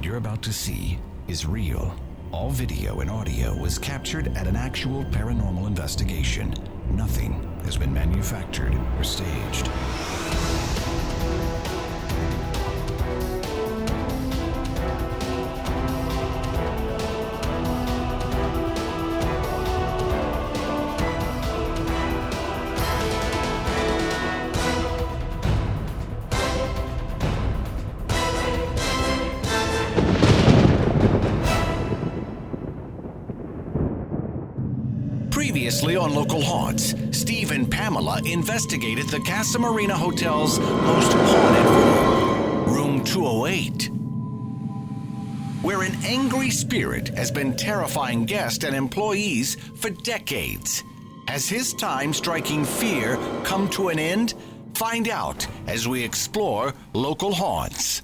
you're about to see is real. All video and audio was captured at an actual paranormal investigation. Nothing has been manufactured or staged. Previously on Local Haunts, Steve and Pamela investigated the Casa Marina Hotel's most haunted room, Room 208, where an angry spirit has been terrifying guests and employees for decades. Has his time striking fear come to an end? Find out as we explore Local Haunts.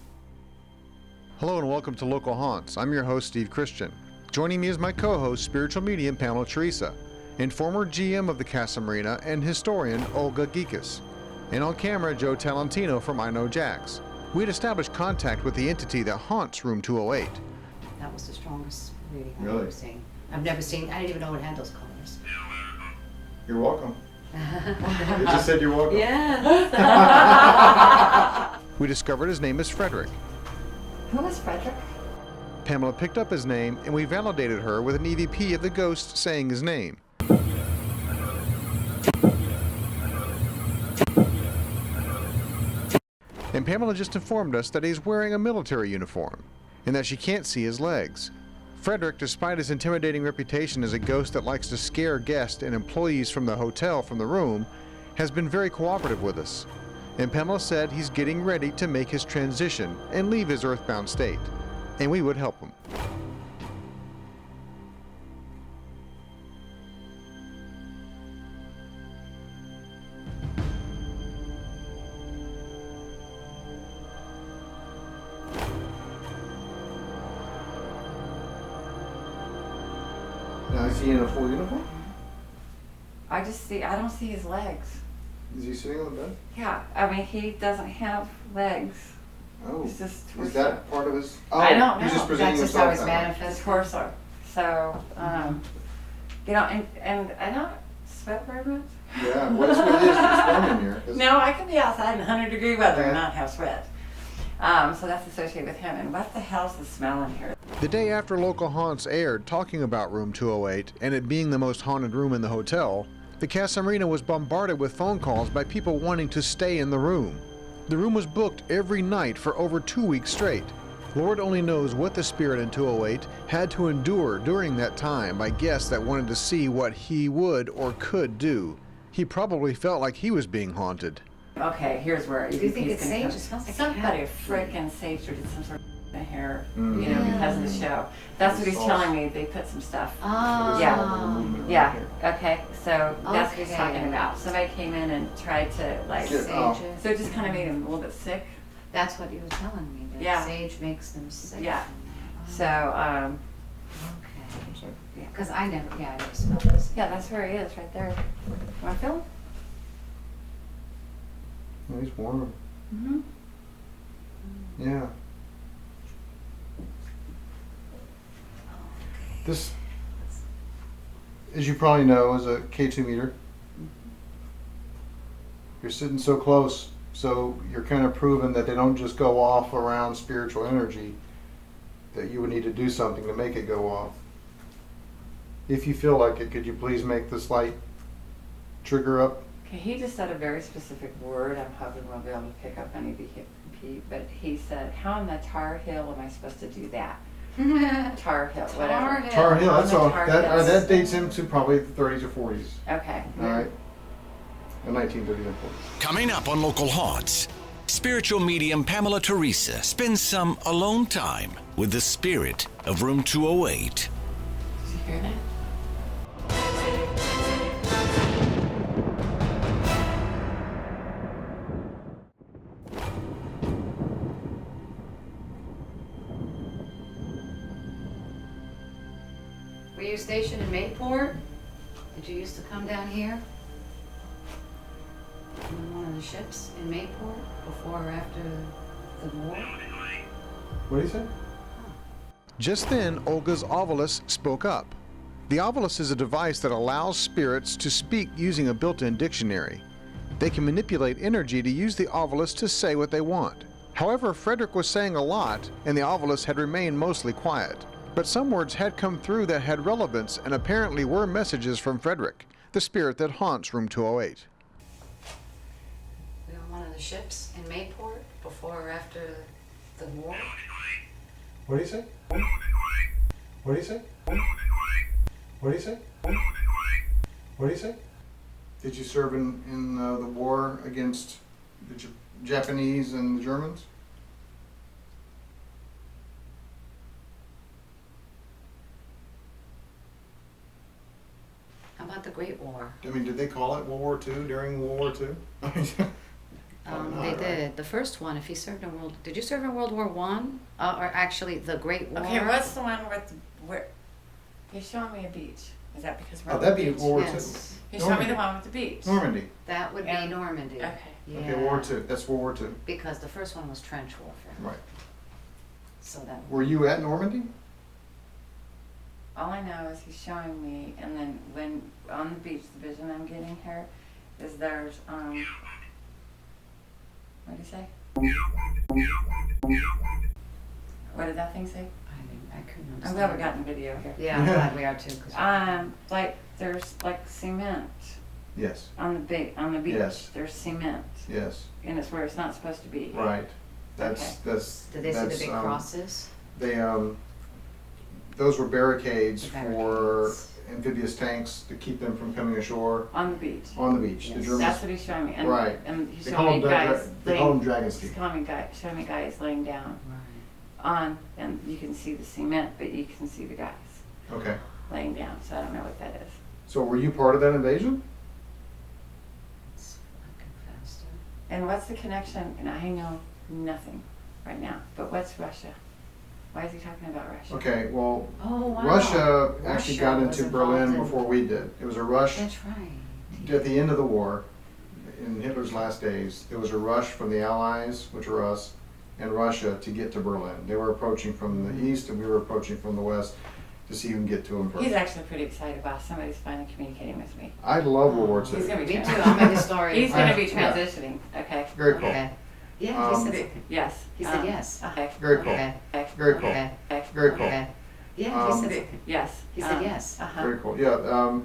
Hello and welcome to Local Haunts. I'm your host, Steve Christian. Joining me is my co-host, spiritual medium Pamela Theresa, and former GM of the Casa Marina and historian Olga Geekus. And on camera, Joe Talentino from I Know Jax. We had established contact with the entity that haunts Room 208. That was the strongest reading I've Really? ever seen. I've never seen, I didn't even know what had those colors. You're welcome. You just said you're welcome. Yes. We discovered his name is Frederick. Who is Frederick? Pamela picked up his name and we validated her with an EVP of the ghost saying his name. And Pamela just informed us that he's wearing a military uniform and that she can't see his legs. Frederick, despite his intimidating reputation as a ghost that likes to scare guests and employees from the hotel from the room, has been very cooperative with us. And Pamela said he's getting ready to make his transition and leave his earthbound state, and we would help him. Now, is he in a full uniform? I don't see his legs. Is he sitting on the bed? Yeah, I mean, he doesn't have legs. Oh, He's just is that part of his? Oh, I don't he's know. just presenting That's just how himself it's that way. manifested. his torso. So, you know, and I don't sweat very much. Yeah, what's with this? It's warm in here. No, I can be outside in 100-degree weather and not have sweat. So that's associated with him. And what the hell's the smell in here? The day after Local Haunts aired talking about Room 208 and it being the most haunted room in the hotel, the Casa Marina was bombarded with phone calls by people wanting to stay in the room. The room was booked every night for over 2 weeks straight. Lord only knows what the spirit in 208 had to endure during that time by guests that wanted to see what he would or could do. He probably felt like he was being haunted. Okay, here's where Do you think he's it's gonna sage? come. It smells like Somebody cat. freaking saged or did some sort of hair, Mm. you know, because of the show. That's what he's Sauce. telling me. They put some stuff. Oh. Yeah. Okay. So that's what he's Okay. talking about. Somebody came in and tried to like. Yeah. Sage. So it just kind of made him a little bit sick. That's what you were telling me, that Yeah. sage makes them sick. Yeah. Oh, So okay. Because I never smelled this. yeah, that's where he is, right there. Want to feel him? Oh, he's warm. Mm-hmm. Yeah. This, as you probably know, is a K2 meter. You're sitting so close, so you're kind of proving that they don't just go off around spiritual energy, that you would need to do something to make it go off. If you feel like it, could you please make this light trigger up? Okay, he just said a very specific word. I'm hoping we'll be able to pick up on EVP, but he said, how in the Tar Heel am I supposed to do that? Tar Heel, whatever. Hill. Tar Heel, that's On the all. Tar That, Heels. that dates him to probably the 30s or 40s. Okay. All right. The 1930s and 40s. Coming up on Local Haunts, spiritual medium Pamela Theresa spends some alone time with the spirit of Room 208. Did you hear that? Were you stationed in Mayport? Did you used to come down here? On one of the ships in Mayport before or after the war? What did he say? Just then, Olga's Obelisk spoke up. The Obelisk is a device that allows spirits to speak using a built-in dictionary. They can manipulate energy to use the Obelisk to say what they want. However, Frederick was saying a lot, and the Obelisk had remained mostly quiet. But some words had come through that had relevance and apparently were messages from Frederick, the spirit that haunts room 208. We on one of the ships in Mayport before or after the war? What do you say? What do you say? What do you say? What do you say? Did you serve in the war against the Japanese and the Germans? How about the Great War? I mean, did they call it World War II during World War II? They did. The first one, if he served in World... Did you serve in World War One? Or actually, the Great War? Okay, what's the one with where you're showing me a beach? Is that because we're Oh, on that'd the be beach? World War Yes. II. You're showing me the one with the beach. Normandy. That would be And- Normandy. Okay. Yeah. Okay, World War II. That's World War II. Because the first one was trench warfare. Right. So that... Were you at Normandy? All I know is he's showing me, and then when on the beach, the vision I'm getting here is there's what did he say? What did that thing say? I couldn't I'm understand. glad we got in video here. Yeah, I'm glad we are too. 'Cause Like there's like cement Yes. on the beach. Yes. There's cement, Yes. and it's where it's not supposed to be. Right. That's Okay. that's. Did they see the that's, big crosses? They those were barricades The for barricades. amphibious tanks to keep them from coming ashore On the beach. on the beach. The Yes. Germans. That's what he's showing me. And, Right. And he's They showing call me them guys they call them laying. dragon's He's teeth. showing me guys laying down Right. on, and you can see the cement, but you can see the guys Okay. laying down. So I don't know what that is. So were you part of that invasion? It's fucking faster. And what's the connection? And I know nothing right now. But what's Russia? Why is he talking about Russia? Okay. Well, Oh, wow. Russia actually Russia got was into involved Berlin in- before we did. It was a rush That's right. at the end of the war. In Hitler's last days, there was a rush from the Allies, which are us, and Russia to get to Berlin. They were approaching from the east, and we were approaching from the west to see who can get to them first. He's actually pretty excited about somebody's finally communicating with me. I love World War II. He's gonna be Me too. trans- I'm a historian. He's going to be Yeah. transitioning. Okay. Very cool. Okay. Yeah, Um, he said it. Yes. He said yes. Okay. Very cool. Okay. Okay. Very cool. Okay. Okay. Very cool. Okay. Yeah, he Um, said it. Yes. He said yes. Uh-huh. Very cool. Yeah.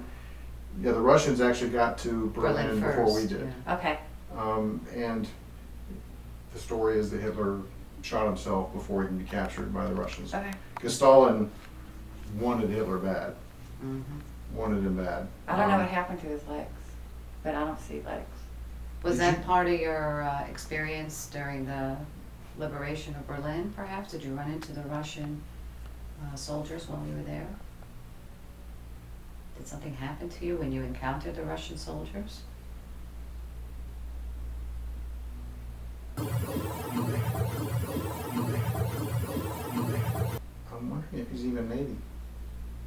Yeah. The Russians actually got to Berlin, Berlin before first. we did. Yeah. Okay. And the story is that Hitler shot himself before he can be captured by the Russians. Okay. Because Stalin wanted Hitler bad. Mhm. Wanted him bad. I don't know what happened to his legs, but I don't see legs. Was Did that you- part of your experience during the liberation of Berlin, perhaps? Did you run into the Russian soldiers while you were there? Did something happen to you when you encountered the Russian soldiers? I'm wondering if he's even Navy.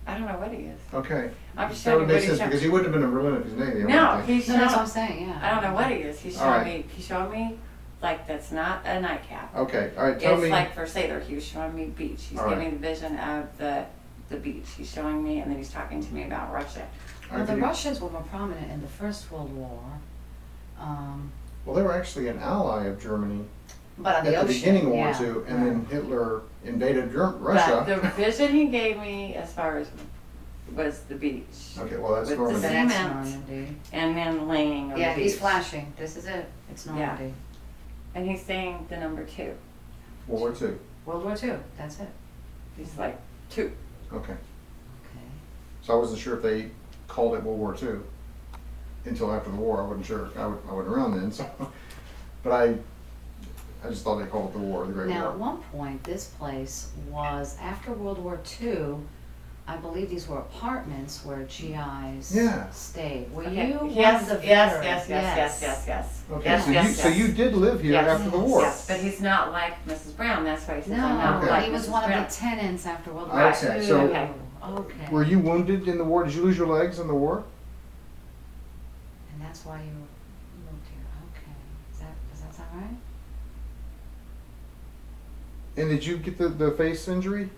I don't know what he is. Okay. I'm just That showing would you make what he's sense showing. because he wouldn't have been in Berlin if he's Navy. I No, wouldn't think. he's No, that's what I'm showing. saying, yeah. I don't know what he is. He's All showing right. me. He's showing me like that's not a nightcap. Okay. All right. Tell It's me. like for sailor. He was showing me beach. He's All right. giving the vision of the beach. He's showing me, and then he's talking to me about Russia. all Well, right, the can you- Russians were more prominent in the First World War, Well, they were actually an ally of Germany but on at the the ocean. beginning of World yeah. War II, and then Hitler invaded Russia. But the vision he gave me as far as was the beach. Okay. Well, that's with the So Normandy. that's Cement. Normandy. And then laying on Yeah, the beach. he's flashing. This is it. It's Normandy. And he's saying the number 2. World War II. World War II. That's it. He's like 2. Okay. Okay. So I wasn't sure if they called it World War II until after the war. I wasn't sure. I wasn't around then, so. But I just thought they called it the war, the Great Now, at War. one point, this place was, after World War II, I believe these were apartments where GIs Yeah. stayed. Were Okay. you Yes, one of the yes, veterans? yes. Okay. Yes, so yes, you yes. so you did live here Yes. after the war. Yes, but he's not like Mrs. Brown. That's why he says I'm No, not Okay. like he was Mrs. one Brown. of the tenants after World War Right. II. Okay, so- Okay. Okay. Were you wounded in the war? Did you lose your legs in the war? And that's why you moved here. Okay. Does that sound right? And did you get the face injury?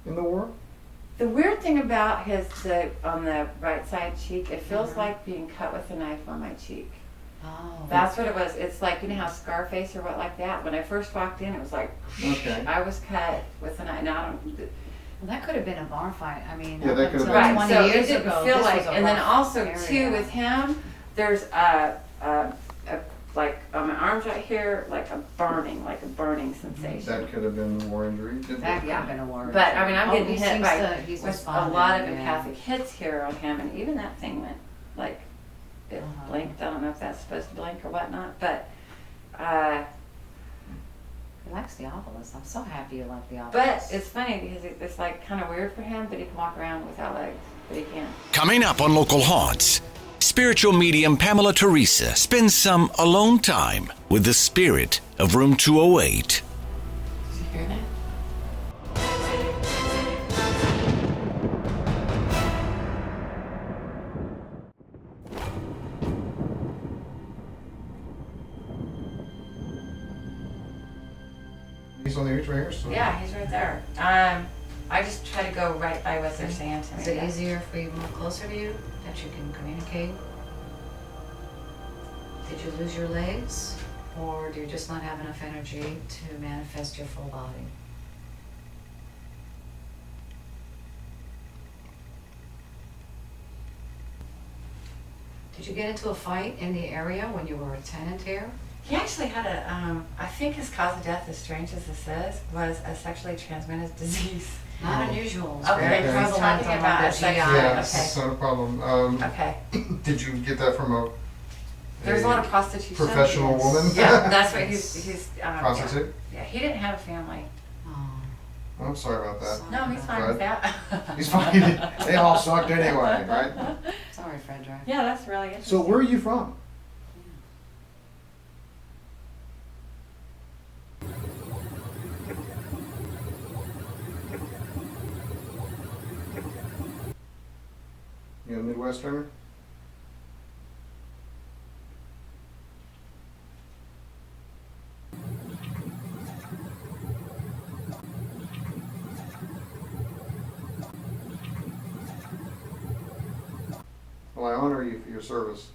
in the orb? The weird thing about on the right side cheek, it feels like being cut with a knife on my cheek. Oh. That's what it was. It's like, you know how Scarface or what like that? When I first walked in, it was like, Okay. I was cut with a knife. Now, Well, that could have been a bar fight. I mean, Yeah, that could have until been. right, 20 so it years didn't ago, feel this like, was a and then rough also area. too with him, there's like on my arms right here, like a burning sensation. That could have been a war injury. That could have been a war. But I mean, I'm getting he hit seems by he's with a responding, lot of yeah. empathic hits here on him, and even that thing went like it blinked. I don't know if that's supposed to blink or whatnot, but He likes the Obelisk. I'm so happy you like the but Obelisk. it's funny because it's like kind of weird for him, but he can walk around without legs, but he can. Coming up on Local Haunts, spiritual medium Pamela Theresa spends some alone time with the spirit of room 208. Did you hear that? He's on the edge right here. So. Yeah, he's right there. I just try to go right by what they're saying to me. Is it easier for you to move closer to you, that you can communicate? Did you lose your legs? Or do you just not have enough energy to manifest your full body? Did you get into a fight in the area when you were a tenant here? He actually had I think his cause of death, as strange as this is, was a sexually transmitted disease. Not unusual. It's Okay, very he's prevalent talking among about the a sex- GI. Yeah, okay. it's not a problem. Okay. Did you get that from a There's a lot of prostitution. professional woman? Yeah, that's what he's Prostitute? Yeah, he didn't have a family. Oh, I'm sorry about that. No, he's fine with that. He's fine. They all sucked anyway, right? sorry, Frederick. Yeah, that's really interesting. So where are you from? You a Midwesterner? Well, I honor you for your service.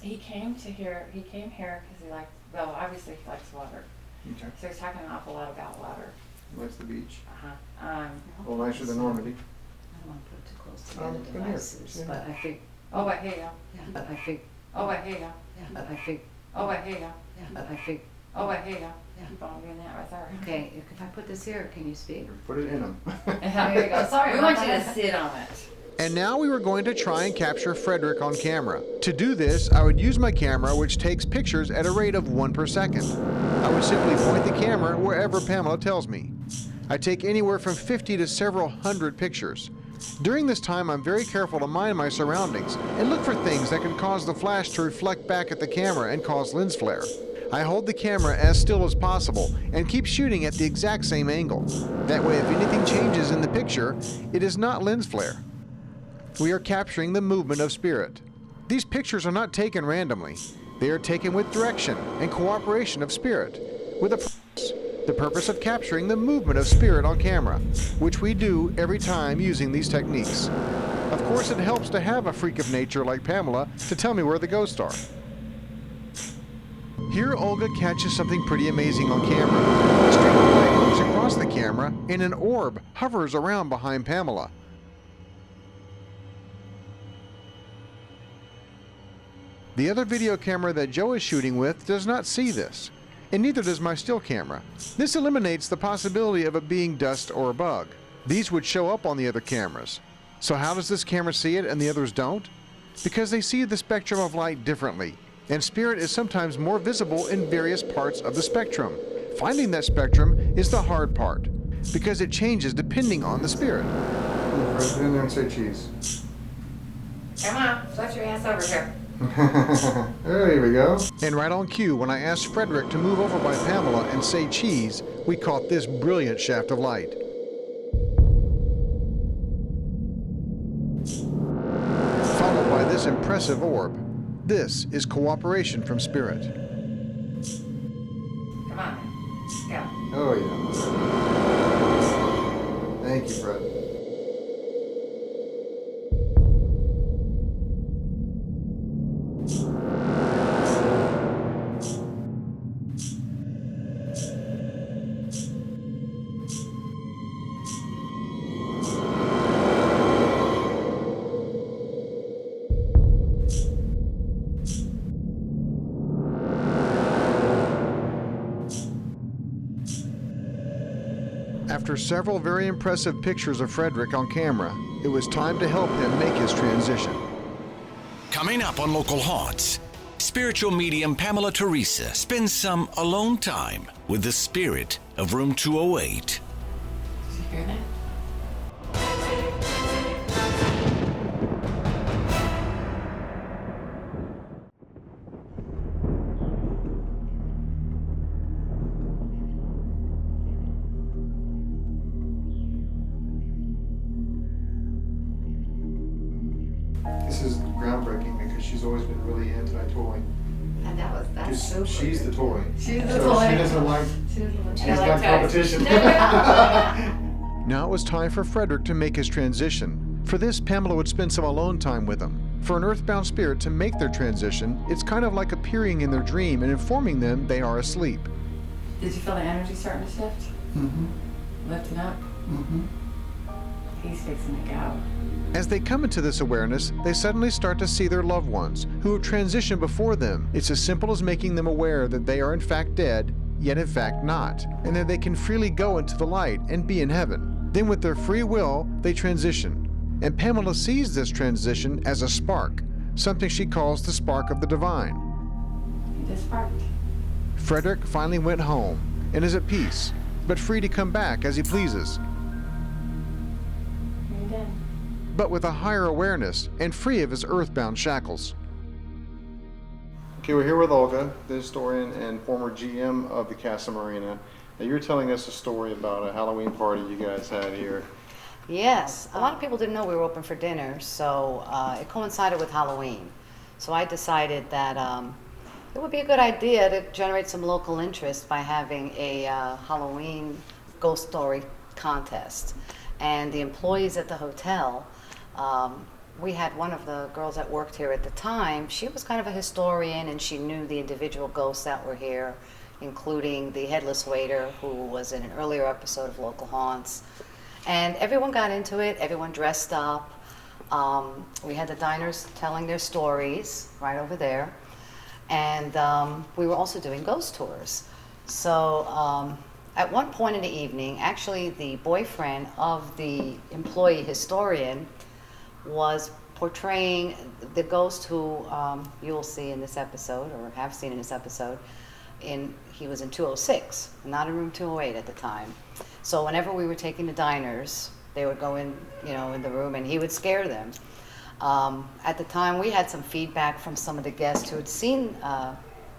He came here because he liked, well, obviously he likes water. Okay. So he's talking an awful lot about water. Likes the beach. Uh-huh. A little nicer than Normandy. I don't want to put it too close to the Oh, other come here. devices, Yeah. but I think, Oh, I hear you. yeah, but I think, Oh, I hear you. yeah, but I think, Oh, I hear you. yeah, but I think, Oh, I hear you. Yeah. Keep on doing that right there. okay, if I put this here, can you speak? Put it in them. There you go. Sorry We about want you to that. sit on it. And now we were going to try and capture Frederick on camera. To do this, I would use my camera, which takes pictures at a rate of 1 per second. I would simply point the camera wherever Pamela tells me. I take anywhere from 50 to several hundred pictures. During this time, I'm very careful to mind my surroundings and look for things that can cause the flash to reflect back at the camera and cause lens flare. I hold the camera as still as possible and keep shooting at the exact same angle. That way, if anything changes in the picture, it is not lens flare. We are capturing the movement of spirit. These pictures are not taken randomly. They are taken with direction and cooperation of spirit, with a purpose. The purpose of capturing the movement of spirit on camera, which we do every time using these techniques. Of course, it helps to have a freak of nature like Pamela to tell me where the ghosts are. Here, Olga catches something pretty amazing on camera. A stream of light moves across the camera, and an orb hovers around behind Pamela. The other video camera that Joe is shooting with does not see this, and neither does my still camera. This eliminates the possibility of it being dust or a bug. These would show up on the other cameras. So how does this camera see it and the others don't? Because they see the spectrum of light differently, and spirit is sometimes more visible in various parts of the spectrum. Finding that spectrum is the hard part, because it changes depending on the spirit. Get in there and say cheese. Come on, flush your ass over here. There we go. And right on cue, when I asked Frederick to move over by Pamela and say cheese, we caught this brilliant shaft of light. Followed by this impressive orb. This is cooperation from spirit. Come on. Go. Oh, yeah. Thank you, Fred. After several very impressive pictures of Frederick on camera, it was time to help him make his transition. Coming up on Local Haunts, spiritual medium Pamela Theresa spends some alone time with the spirit of room 208. Did you hear that? This is groundbreaking because she's always been really anti-toy. And that's super. She's the toy. She's the So toy. she doesn't like, She doesn't like, she's I not like toys. competition. Now it was time for Frederick to make his transition. For this, Pamela would spend some alone time with him. For an earthbound spirit to make their transition, it's kind of like appearing in their dream and informing them they are asleep. Did you feel the energy starting to shift? Mm-hmm. Lifting up? Mm-hmm. He's fixing to go. As they come into this awareness, they suddenly start to see their loved ones, who have transitioned before them. It's as simple as making them aware that they are in fact dead, yet in fact not, and that they can freely go into the light and be in heaven. Then with their free will, they transition. And Pamela sees this transition as a spark, something she calls the spark of the divine. He just sparked. Frederick finally went home and is at peace, but free to come back as he pleases, He did. but with a higher awareness and free of his earthbound shackles. Okay, we're here with Olga, the historian and former GM of the Casa Marina. Now, you're telling us a story about a Halloween party you guys had here. Yes, a lot of people didn't know we were open for dinner, so it coincided with Halloween. So I decided that it would be a good idea to generate some local interest by having a Halloween ghost story contest. And the employees at the hotel, we had one of the girls that worked here at the time. She was kind of a historian, and she knew the individual ghosts that were here, including the headless waiter, who was in an earlier episode of Local Haunts. And everyone got into it, everyone dressed up. We had the diners telling their stories right over there. And we were also doing ghost tours. So at one point in the evening, actually the boyfriend of the employee historian was portraying the ghost who you'll see in this episode, or have seen in this episode. He was in 206, not in room 208 at the time. So whenever we were taking the diners, they would go in, in the room, and he would scare them. At the time, we had some feedback from some of the guests who had seen,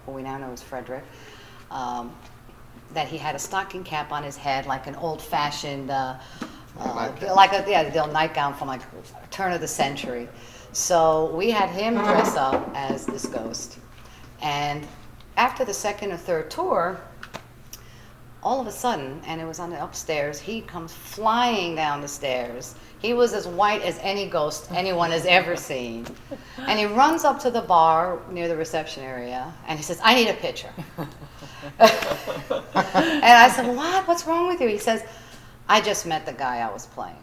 who we now know as Frederick, that he had a stocking cap on his head, like an old-fashioned, the old nightgown from like turn of the century. So we had him dress up as this ghost, and after the second or third tour, all of a sudden, and it was on the upstairs, he comes flying down the stairs. He was as white as any ghost anyone has ever seen. And he runs up to the bar near the reception area, and he says, "I need a picture." And I said, "What? What's wrong with you?" He says, "I just met the guy I was playing."